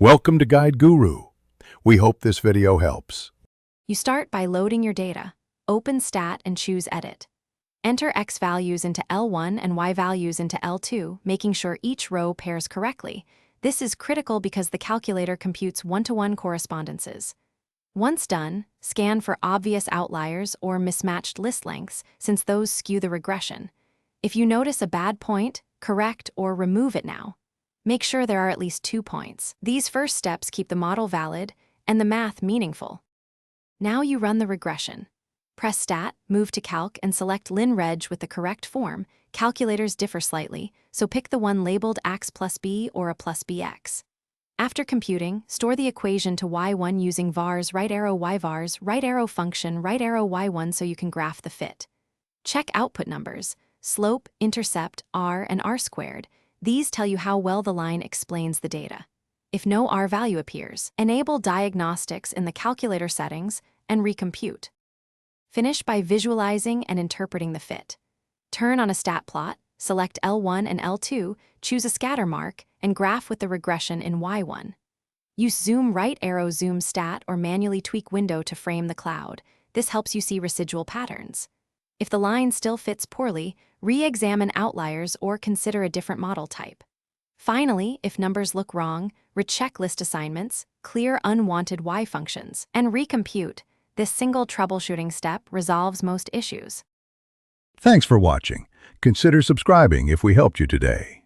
Welcome to Guide Guru. We hope this video helps. You start by loading your data. Open Stat and choose Edit. Enter X values into L1 and Y values into L2, making sure each row pairs correctly. This is critical because the calculator computes one-to-one correspondences. Once done, scan for obvious outliers or mismatched list lengths, since those skew the regression. If you notice a bad point, correct or remove it now. Make sure there are at least 2 points. These first steps keep the model valid and the math meaningful. Now you run the regression. Press Stat, move to Calc, and select lin-reg with the correct form. Calculators differ slightly, so pick the one labeled Ax plus B or a plus Bx. After computing, store the equation to y1 using vars right arrow y vars right arrow function right arrow y1 so you can graph the fit. Check output numbers, slope, intercept, r, and r squared. These tell you how well the line explains the data. If no r value appears, enable diagnostics in the calculator settings and recompute. Finish by visualizing and interpreting the fit. Turn on a stat plot, select L1 and L2, choose a scatter mark, and graph with the regression in Y1. Use zoom right arrow zoom stat or manually tweak window to frame the cloud. This helps you see residual patterns. If the line still fits poorly, re-examine outliers or consider a different model type. Finally, if numbers look wrong, recheck list assignments, clear unwanted Y functions, and recompute. This single troubleshooting step resolves most issues. Thanks for watching. Consider subscribing if we helped you today.